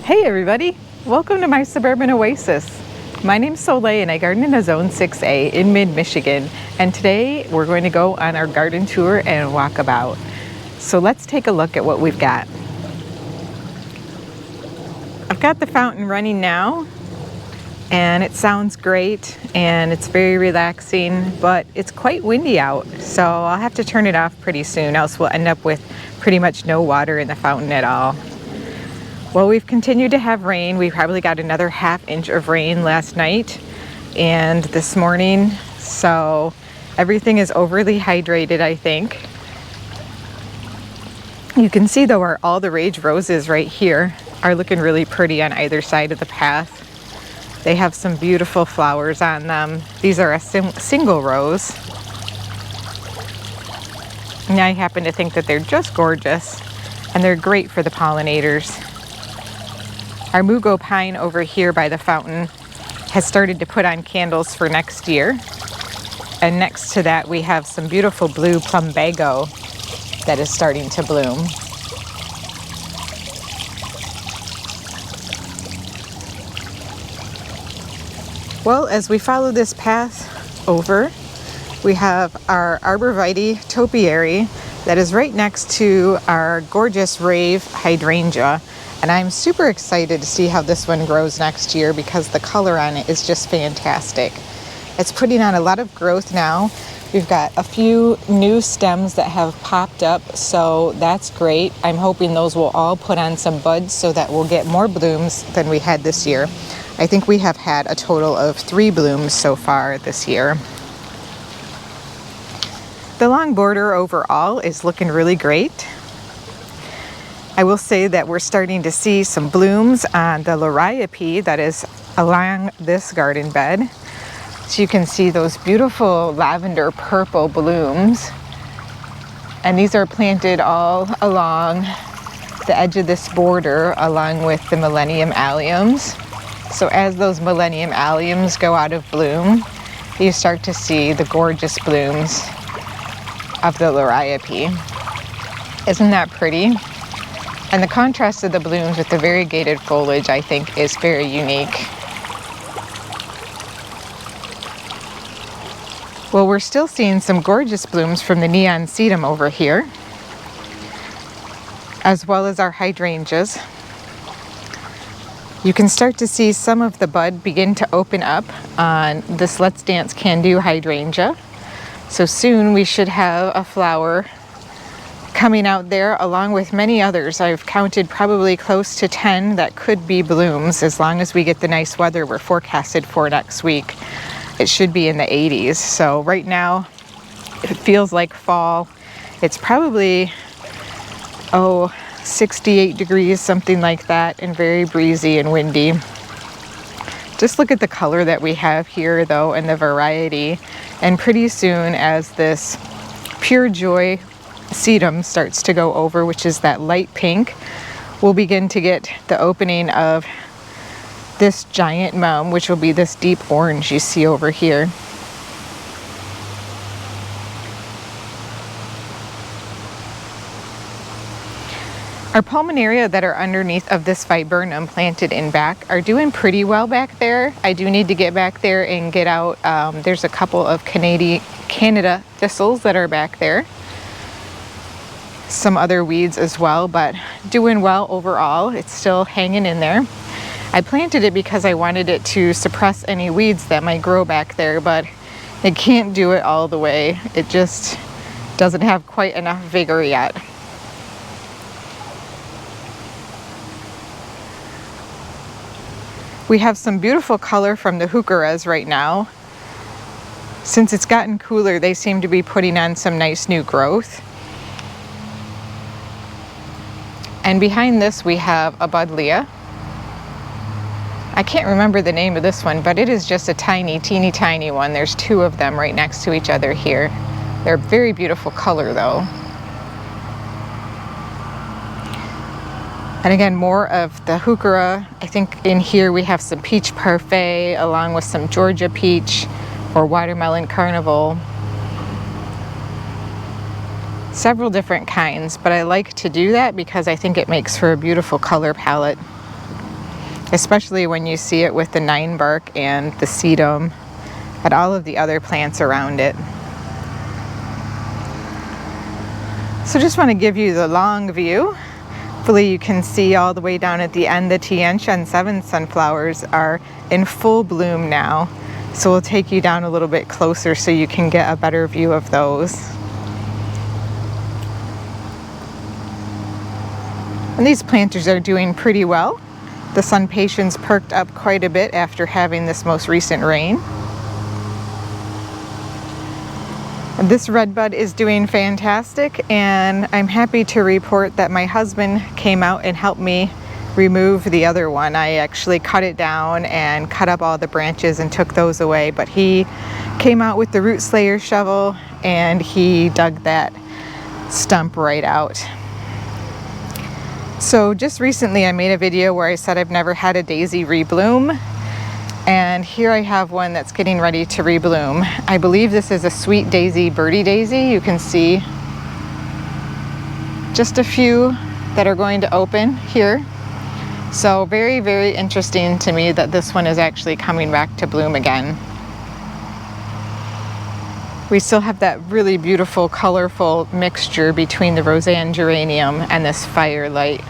Hey everybody, welcome to my suburban oasis. My name's Soleil and I garden in a Zone 6A in mid-Michigan, and today we're going to go on our garden tour and walkabout. So let's take a look at what we've got. I've got the fountain running now and it sounds great and it's very relaxing, but it's quite windy out, so I'll have to turn it off pretty soon, else we'll end up with pretty much no water in the fountain at all. Well, we've continued to have rain. We probably got another ½ inch of rain last night and this morning, so everything is overly hydrated, I think. You can see though all the rage roses right here are looking really pretty on either side of the path. They have some beautiful flowers on them. These are a single rose. And I happen to think that they're just gorgeous and they're great for the pollinators. Our mugo pine over here by the fountain has started to put on candles for next year. And next to that we have some beautiful blue plumbago that is starting to bloom. Well, as we follow this path over, we have our arborvitae topiary that is right next to our gorgeous rave hydrangea. And I'm super excited to see how this one grows next year because the color on it is just fantastic. It's putting on a lot of growth now. We've got a few new stems that have popped up, so that's great. I'm hoping those will all put on some buds so that we'll get more blooms than we had this year. I think we have had a total of 3 blooms so far this year. The long border overall is looking really great. I will say that we're starting to see some blooms on the liriope that is along this garden bed. So you can see those beautiful lavender purple blooms. And these are planted all along the edge of this border along with the millennium alliums. So as those millennium alliums go out of bloom, you start to see the gorgeous blooms of the liriope. Isn't that pretty? And the contrast of the blooms with the variegated foliage, I think, is very unique. Well, we're still seeing some gorgeous blooms from the neon sedum over here, as well as our hydrangeas. You can start to see some of the bud begin to open up on this Let's Dance Can Do hydrangea. So soon we should have a flower coming out there along with many others. I've counted probably close to 10 that could be blooms as long as we get the nice weather we're forecasted for next week. It should be in the 80s. So right now it feels like fall. It's probably 68 degrees, something like that, and very breezy and windy. Just look at the color that we have here though and the variety, and pretty soon as this Pure Joy sedum starts to go over, which is that light pink, we'll begin to get the opening of this giant mum, which will be this deep orange you see over here. Our pulmonaria that are underneath of this viburnum planted in back are doing pretty well back there. I do need to get back there and get out. There's a couple of Canada thistles that are back there. Some other weeds as well, but doing well overall. It's still hanging in there. I planted it because I wanted it to suppress any weeds that might grow back there, but it can't do it all the way. It just doesn't have quite enough vigor yet. We have some beautiful color from the heucheras right now. Since it's gotten cooler, they seem to be putting on some nice new growth. And behind this we have a buddleia. I can't remember the name of this one, but it is just a teeny tiny one. There's 2 of them right next to each other here. They're very beautiful color though. And again, more of the heuchera. I think in here we have some peach parfait along with some Georgia peach or watermelon carnival. Several different kinds, but I like to do that because I think it makes for a beautiful color palette. especially when you see it with the 9-bark and the Sedum and all of the other plants around it. So just want to give you the long view. Hopefully you can see all the way down at the end the Tiantian and 7 sunflowers are in full bloom now. So we'll take you down a little bit closer so you can get a better view of those. And these planters are doing pretty well. The sun patience perked up quite a bit after having this most recent rain. This redbud is doing fantastic, and I'm happy to report that my husband came out and helped me remove the other one. I actually cut it down and cut up all the branches and took those away, but he came out with the root slayer shovel and he dug that stump right out. So just recently I made a video where I said I've never had a daisy rebloom. And here I have one that's getting ready to rebloom. I believe this is a sweet daisy, birdie daisy. You can see just a few that are going to open here. So very, very interesting to me that this one is actually coming back to bloom again. We still have that really beautiful, colorful mixture between the Roseanne geranium and this Firelight.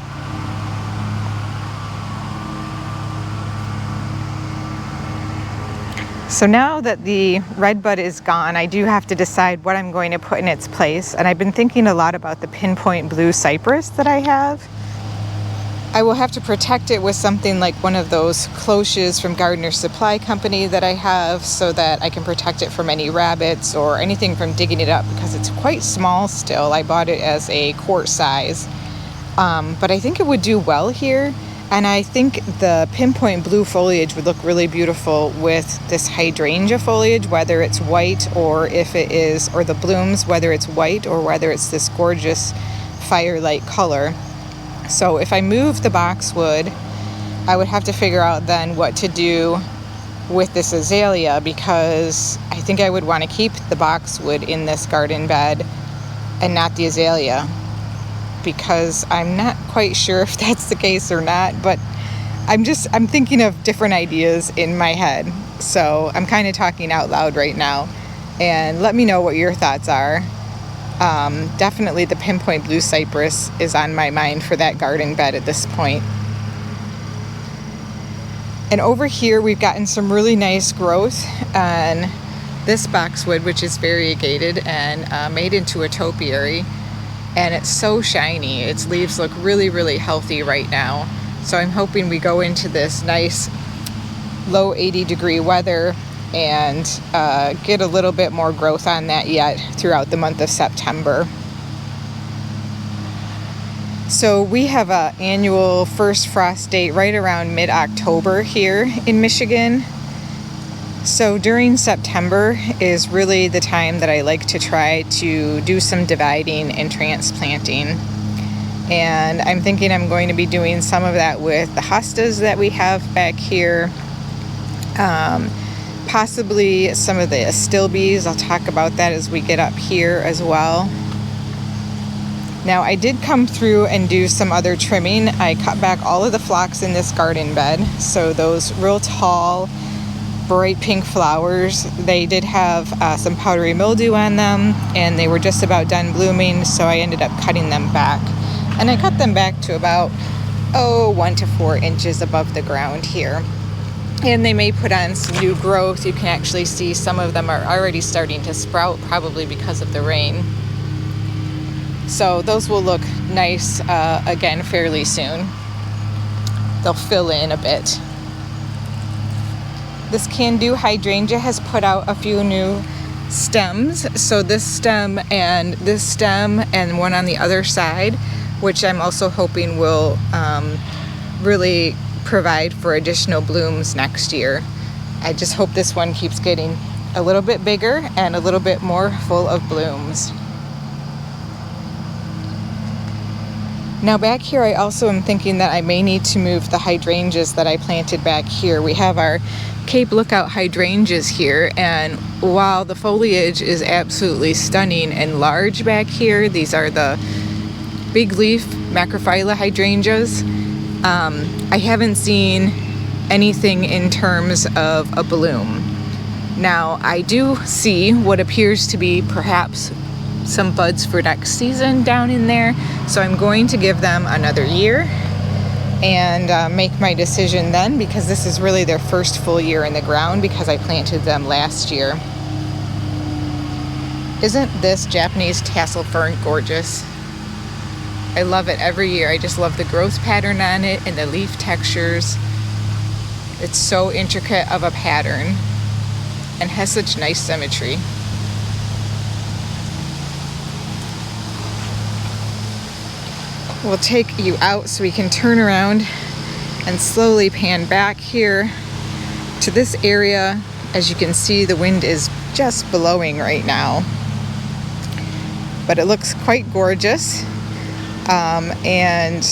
So now that the redbud is gone, I do have to decide what I'm going to put in its place. And I've been thinking a lot about the pinpoint blue cypress that I have. I will have to protect it with something like one of those cloches from Gardener Supply Company that I have, so that I can protect it from any rabbits or anything from digging it up, because it's quite small still. I bought it as a quart size. But I think it would do well here. And I think the pinpoint blue foliage would look really beautiful with this hydrangea foliage, whether it's white or if it is, or the blooms, whether it's white or whether it's this gorgeous Firelight color. So if I move the boxwood, I would have to figure out then what to do with this azalea, because I think I would want to keep the boxwood in this garden bed and not the azalea, because I'm not quite sure if that's the case or not, but I'm thinking of different ideas in my head. So I'm kind of talking out loud right now, and let me know what your thoughts are. Definitely the pinpoint blue cypress is on my mind for that garden bed at this point. And over here we've gotten some really nice growth on this boxwood, which is variegated and made into a topiary. And it's so shiny. Its leaves look really, really healthy right now. So I'm hoping we go into this nice low 80-degree weather and get a little bit more growth on that yet throughout the month of September. So we have an annual first frost date right around mid-October here in Michigan. So during September is really the time that I like to try to do some dividing and transplanting. And I'm thinking I'm going to be doing some of that with the hostas that we have back here. Possibly some of the astilbes. I'll talk about that as we get up here as well. Now I did come through and do some other trimming. I cut back all of the phlox in this garden bed. So those real tall, bright pink flowers, they did have some powdery mildew on them, and they were just about done blooming, so I ended up cutting them back. And I cut them back to about 1 to 4 inches above the ground here. And they may put on some new growth. You can actually see some of them are already starting to sprout, probably because of the rain. So those will look nice again fairly soon. They'll fill in a bit. This can-do hydrangea has put out a few new stems. So this stem and one on the other side, which I'm also hoping will really provide for additional blooms next year. I just hope this one keeps getting a little bit bigger and a little bit more full of blooms. Now back here I also am thinking that I may need to move the hydrangeas that I planted back here. We have our Cape Lookout hydrangeas here, and while the foliage is absolutely stunning and large back here, these are the big leaf macrophylla hydrangeas. I haven't seen anything in terms of a bloom. Now, I do see what appears to be perhaps some buds for next season down in there, so I'm going to give them another year and make my decision then, because this is really their first full year in the ground because I planted them last year. Isn't this Japanese tassel fern gorgeous? I love it every year. I just love the growth pattern on it and the leaf textures. It's so intricate of a pattern and has such nice symmetry. We'll take you out so we can turn around and slowly pan back here to this area. As you can see, the wind is just blowing right now, but it looks quite gorgeous. And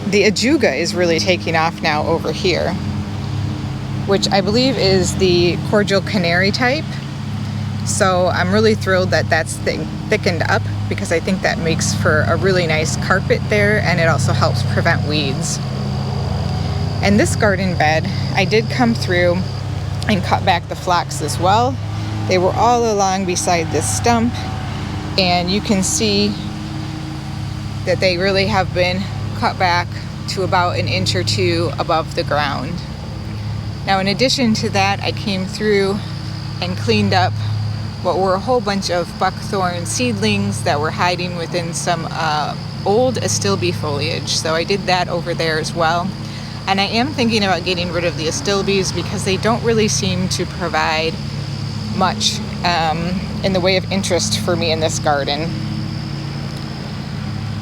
the Aelia is really taking off now over here, which I believe is the cordial canary type. So I'm really thrilled that that's thickened up, because I think that makes for a really nice carpet there, and it also helps prevent weeds. And this garden bed, I did come through and cut back the phlox as well. They were all along beside this stump, and you can see that they really have been cut back to about an inch or two above the ground. Now, in addition to that, I came through and cleaned up what were a whole bunch of buckthorn seedlings that were hiding within some old astilbe foliage. So I did that over there as well. And I am thinking about getting rid of the astilbes because they don't really seem to provide much in the way of interest for me in this garden.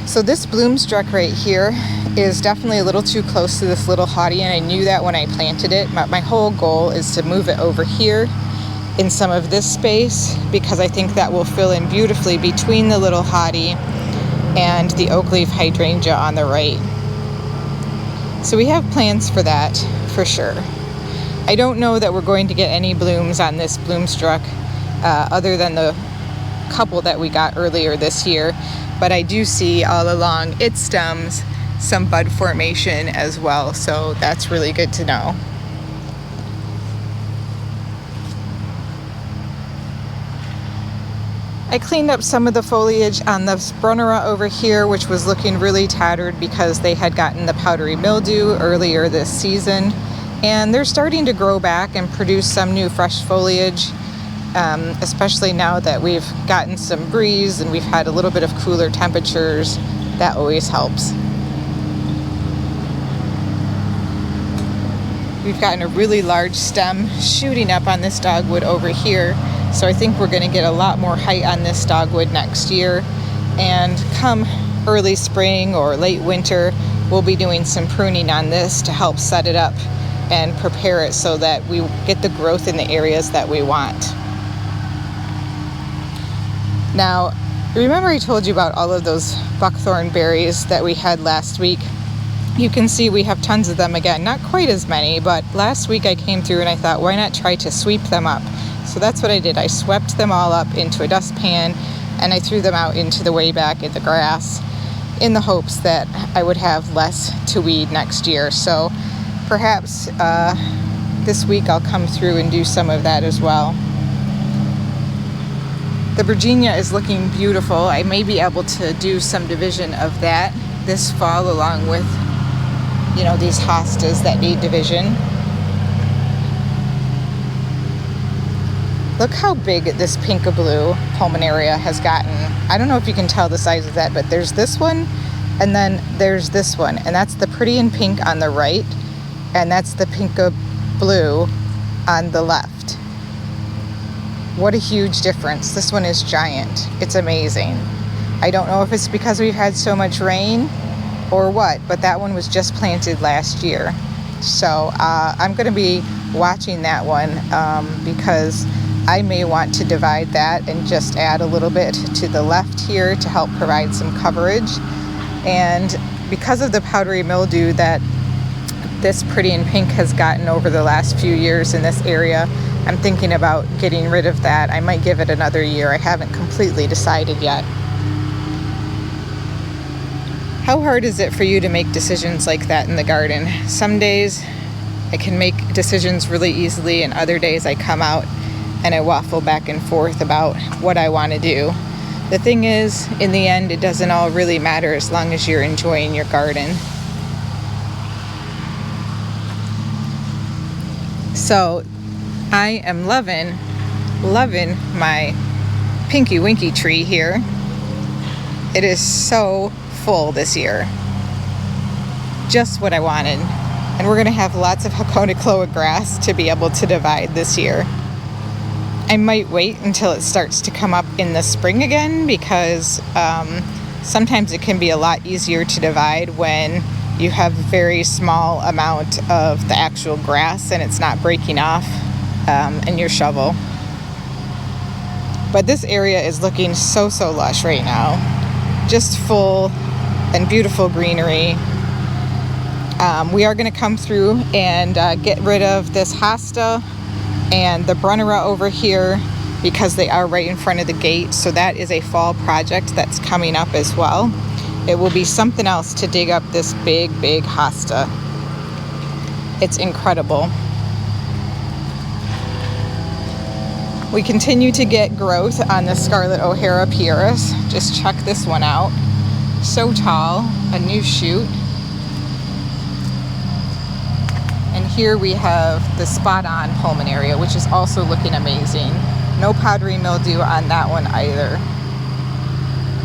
So this Bloomstruck right here is definitely a little too close to this little hottie, and I knew that when I planted it. My whole goal is to move it over here in some of this space, because I think that will fill in beautifully between the little hottie and the oak leaf hydrangea on the right. So we have plans for that for sure. I don't know that we're going to get any blooms on this Bloomstruck other than the couple that we got earlier this year, but I do see all along its stems some bud formation as well, so that's really good to know. I cleaned up some of the foliage on the Bruna over here, which was looking really tattered because they had gotten the powdery mildew earlier this season, and they're starting to grow back and produce some new fresh foliage, especially now that we've gotten some breeze and we've had a little bit of cooler temperatures. That always helps. We've gotten a really large stem shooting up on this dogwood over here, so I think we're going to get a lot more height on this dogwood next year. And come early spring or late winter, we'll be doing some pruning on this to help set it up and prepare it so that we get the growth in the areas that we want. Now, remember I told you about all of those buckthorn berries that we had last week? You can see we have tons of them again. Not quite as many, but last week I came through and I thought, why not try to sweep them up? So that's what I did. I swept them all up into a dustpan and I threw them out into the way back in the grass in the hopes that I would have less to weed next year. So perhaps this week I'll come through and do some of that as well. The Virginia is looking beautiful. I may be able to do some division of that this fall along with, you know, these hostas that need division. Look how big this Pinkaboo pulmonaria has gotten. I don't know if you can tell the size of that, but there's this one, and then there's this one, and that's the pretty and pink on the right, and that's the Pinkaboo on the left. What a huge difference. This one is giant. It's amazing. I don't know if it's because we've had so much rain or what, but that one was just planted last year. So I'm going to be watching that one because I may want to divide that and just add a little bit to the left here to help provide some coverage. And because of the powdery mildew that this pretty and pink has gotten over the last few years in this area, I'm thinking about getting rid of that. I might give it another year. I haven't completely decided yet. How hard is it for you to make decisions like that in the garden? Some days I can make decisions really easily, and other days I come out and I waffle back and forth about what I want to do. The thing is, in the end, it doesn't all really matter as long as you're enjoying your garden. So I am loving my Pinky Winky tree here. It is so full this year. Just what I wanted. And we're gonna have lots of Hakonikoa grass to be able to divide this year. I might wait until it starts to come up in the spring again, because sometimes it can be a lot easier to divide when you have a very small amount of the actual grass and it's not breaking off in your shovel. But this area is looking so lush right now. Just full and beautiful greenery. We are going to come through and get rid of this hosta and the Bruna over here, because they are right in front of the gate. So that is a fall project that's coming up as well. It will be something else to dig up this big hosta. It's incredible. We continue to get growth on the Scarlet OHara pieris. Just check this one out. So tall, a new shoot. And here we have the Spoton Pulmon, which is also looking amazing. No powdery mildew on that one either.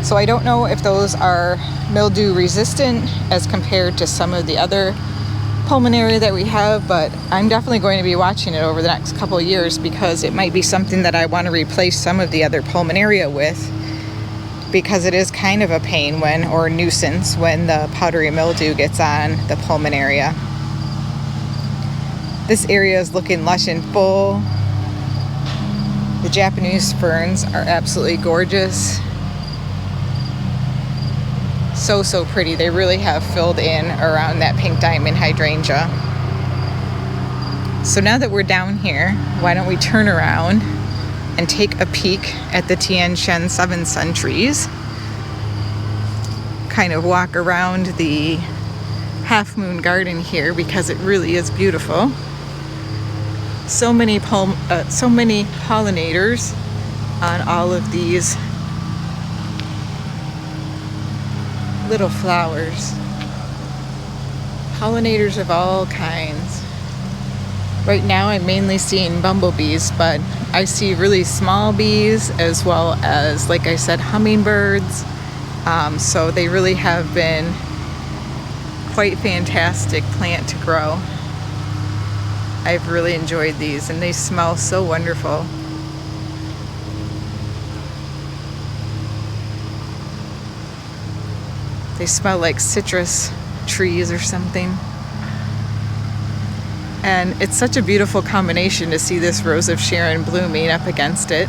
So I don't know if those are mildew resistant as compared to some of the other pulmonaria that we have, but I'm definitely going to be watching it over the next couple of years, because it might be something that I want to replace some of the other pulmonaria with, because it is kind of a pain or a nuisance when the powdery mildew gets on the pulmonaria. This area is looking lush and full. The Japanese ferns are absolutely gorgeous. So pretty. They really have filled in around that pink diamond hydrangea. So now that we're down here, why don't we turn around and take a peek at the Tian Shen 7 Sun trees. Kind of walk around the half moon garden here, because it really is beautiful. So many pollinators on all of these little flowers. Pollinators of all kinds. Right now I'm mainly seeing bumblebees, but I see really small bees as well as, like I said, hummingbirds. So they really have been quite fantastic plant to grow. I've really enjoyed these, and they smell so wonderful. They smell like citrus trees or something. And it's such a beautiful combination to see this Rose of Sharon blooming up against it.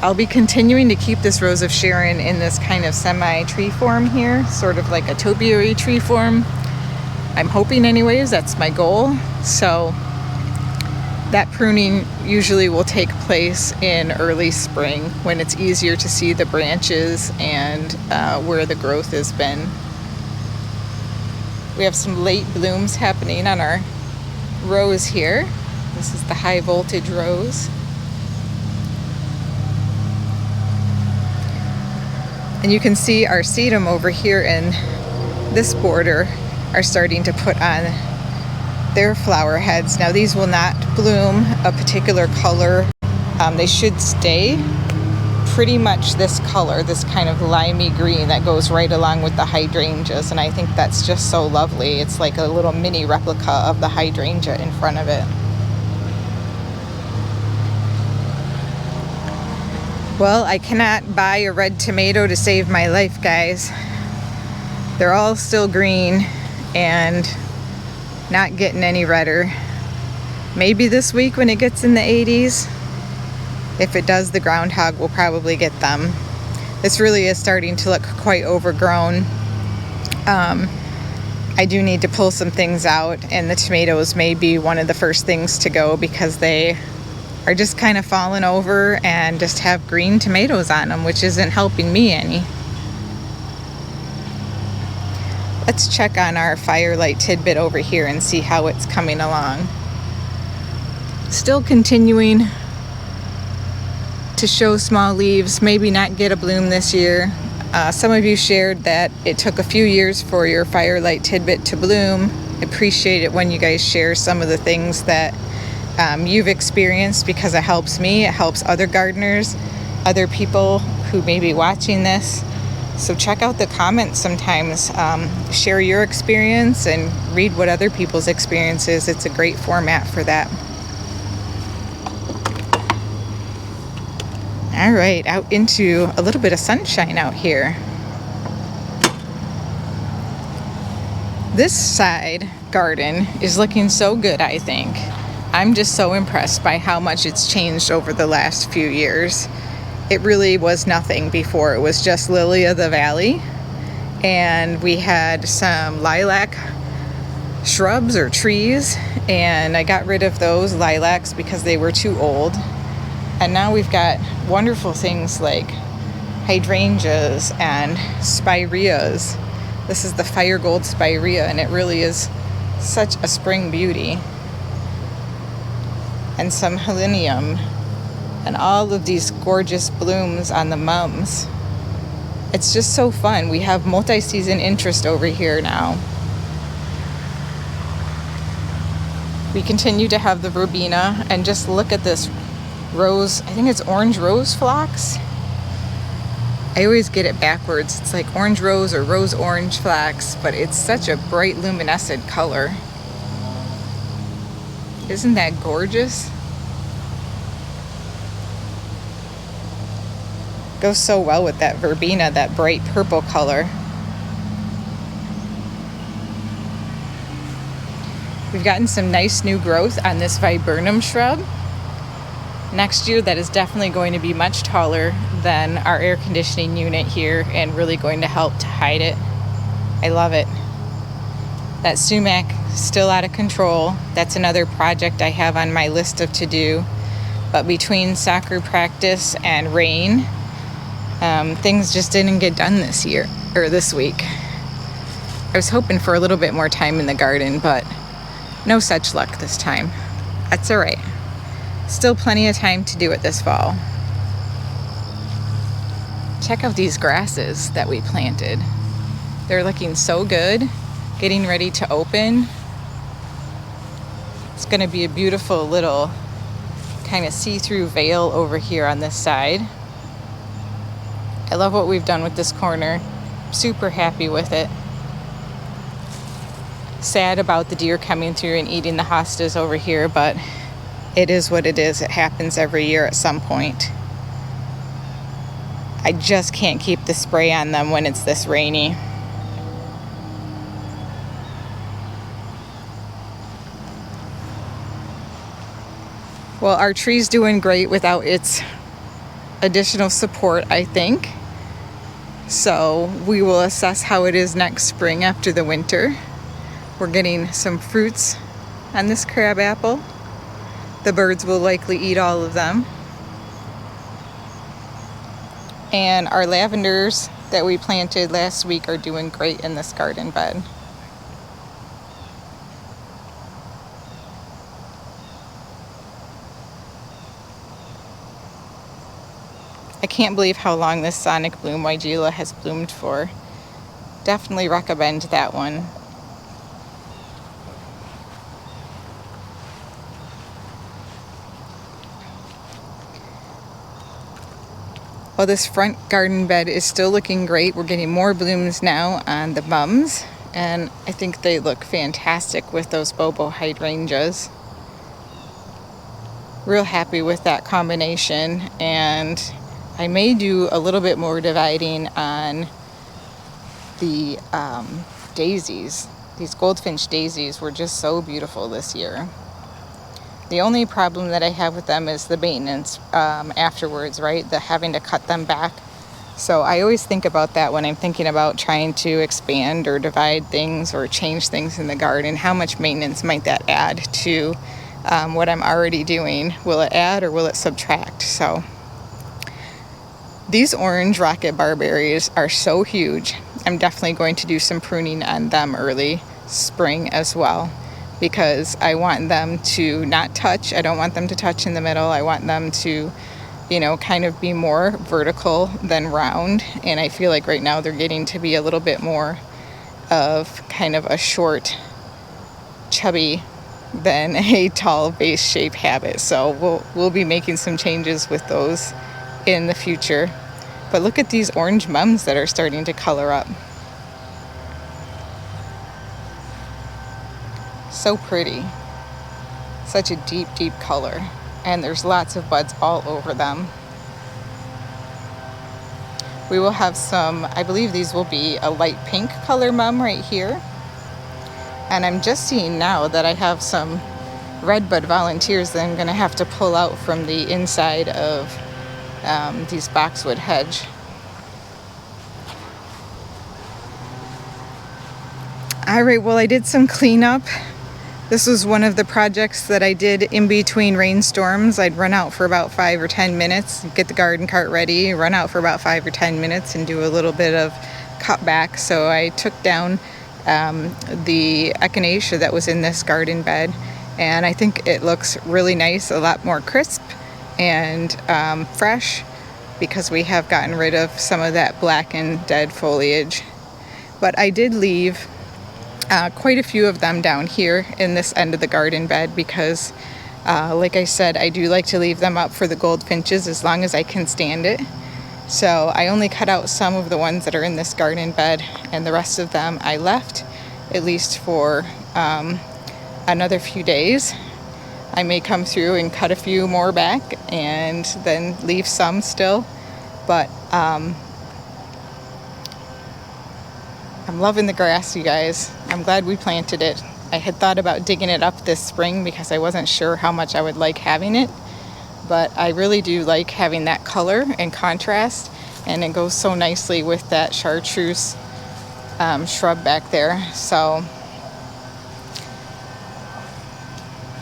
I'll be continuing to keep this Rose of Sharon in this kind of semi-tree form here, sort of like a topiary tree form. I'm hoping anyways, that's my goal. So that pruning usually will take place in early spring, when it's easier to see the branches and where the growth has been. We have some late blooms happening on our rose here. This is the high voltage rose. And you can see our sedum over here in this border are starting to put on their flower heads. Now these will not bloom a particular color. They should stay pretty much this color, this kind of limey green that goes right along with the hydrangeas, and I think that's just so lovely. It's like a little mini replica of the hydrangea in front of it. Well, I cannot buy a red tomato to save my life, guys. They're all still green and not getting any redder. Maybe this week when it gets in the 80s. If it does, the groundhog will probably get them. This really is starting to look quite overgrown. I do need to pull some things out, and the tomatoes may be one of the first things to go, because they are just kind of falling over and just have green tomatoes on them, which isn't helping me any. Let's check on our Firelight tidbit over here and see how it's coming along. Still continuing to show small leaves, maybe not get a bloom this year. Some of you shared that it took a few years for your Firelight tidbit to bloom. I appreciate it when you guys share some of the things that you've experienced, because it helps me, it helps other gardeners, other people who may be watching this. So check out the comments sometimes, share your experience and read what other people's experience is. It's a great format for that. All right, out into a little bit of sunshine out here. This side garden is looking so good, I think. I'm just so impressed by how much it's changed over the last few years. It really was nothing before. It was just lily of the valley, and we had some lilac shrubs or trees, and I got rid of those lilacs because they were too old. And now we've got wonderful things like hydrangeas and spireas. This is the fire gold spirea, and it really is such a spring beauty. And some helenium, and all of these gorgeous blooms on the mums. It's just so fun. We have multi-season interest over here now. We continue to have the Verbina, and just look at this rose, I think it's orange rose phlox. I always get it backwards. It's like orange rose or rose orange phlox, but it's such a bright luminescent color. Isn't that gorgeous? Goes so well with that Verbina, that bright purple color. We've gotten some nice new growth on this viburnum shrub. Next year, that is definitely going to be much taller than our air conditioning unit here, and really going to help to hide it. I love it. That sumac, still out of control. That's another project I have on my list of to-do. But between soccer practice and rain, things just didn't get done this year, or this week. I was hoping for a little bit more time in the garden, but no such luck this time. That's all right. Still plenty of time to do it this fall. Check out these grasses that we planted. They're looking so good, getting ready to open. It's going to be a beautiful little kind of see-through veil over here on this side. I love what we've done with this corner. Super happy with it. Sad about the deer coming through and eating the hostas over here, but it is what it is. It happens every year at some point. I just can't keep the spray on them when it's this rainy. Well, our tree's doing great without its additional support, I think. So we will assess how it is next spring after the winter. We're getting some fruits on this crab apple. The birds will likely eat all of them. And our lavenders that we planted last week are doing great in this garden bed. I can't believe how long this Sonic Bloom Weigela has bloomed for. Definitely recommend that one. Well, this front garden bed is still looking great. We're getting more blooms now on the mums, and I think they look fantastic with those Bobo hydrangeas. Real happy with that combination, and I may do a little bit more dividing on the daisies. These goldfinch daisies were just so beautiful this year. The only problem that I have with them is the maintenance afterwards, right? The having to cut them back. So I always think about that when I'm thinking about trying to expand or divide things or change things in the garden. How much maintenance might that add to what I'm already doing? Will it add or will it subtract? So these orange rocket barberries are so huge. I'm definitely going to do some pruning on them early spring as well, because I want them to not touch. I don't want them to touch in the middle. I want them to, you know, kind of be more vertical than round. And I feel like right now they're getting to be a little bit more of kind of a short, chubby than a tall base shape habit. So we'll be making some changes with those in the future. But look at these orange mums that are starting to color up. So pretty. Such a deep, deep color. And there's lots of buds all over them. We will have some, I believe these will be a light pink color mum right here. And I'm just seeing now that I have some red bud volunteers that I'm going to have to pull out from the inside of these Boxwood Hedge. Alright, well, I did some cleanup. This was one of the projects that I did in between rainstorms. I'd run out for about 5 or 10 minutes, get the garden cart ready, run out for about 5 or 10 minutes and do a little bit of cutback. So I took down the echinacea that was in this garden bed, and I think it looks really nice, a lot more crisp and fresh, because we have gotten rid of some of that black and dead foliage. But I did leave quite a few of them down here in this end of the garden bed because like I said, I do like to leave them up for the goldfinches as long as I can stand it. So I only cut out some of the ones that are in this garden bed, and the rest of them I left, at least for another few days. I may come through and cut a few more back and then leave some still, but I'm loving the grass, you guys. I'm glad we planted it. I had thought about digging it up this spring because I wasn't sure how much I would like having it, but I really do like having that color and contrast, and it goes so nicely with that chartreuse shrub back there. So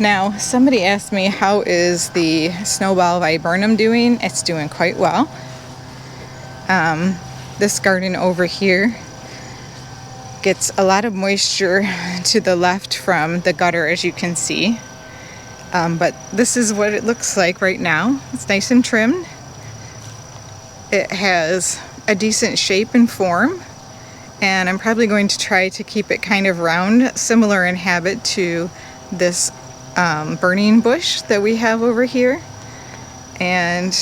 now somebody asked me, how is the Snowball VI Burnum doing? It's doing quite well. This garden over here gets a lot of moisture to the left from the gutter, as you can see. But this is what it looks like right now. It's nice and trimmed. It has a decent shape and form, and I'm probably going to try to keep it kind of round, similar in habit to this burning bush that we have over here. And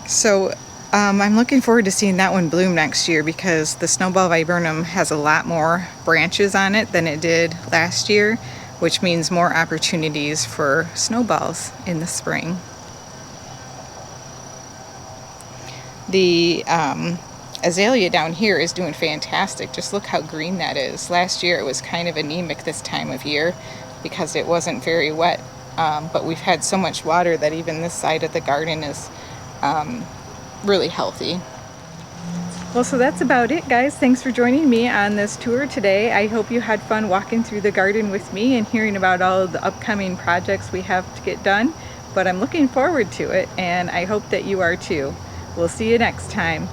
so I'm looking forward to seeing that one bloom next year, because the Snowball VI Burnum has a lot more branches on it than it did last year, which means more opportunities for snowballs in the spring. The Aelia down here is doing fantastic. Just look how green that is. Last year it was kind of anemic this time of year because it wasn't very wet, but we've had so much water that even this side of the garden is really healthy. Well, so that's about it, guys. Thanks for joining me on this tour today. I hope you had fun walking through the garden with me and hearing about all of the upcoming projects we have to get done, but I'm looking forward to it, and I hope that you are too. We'll see you next time.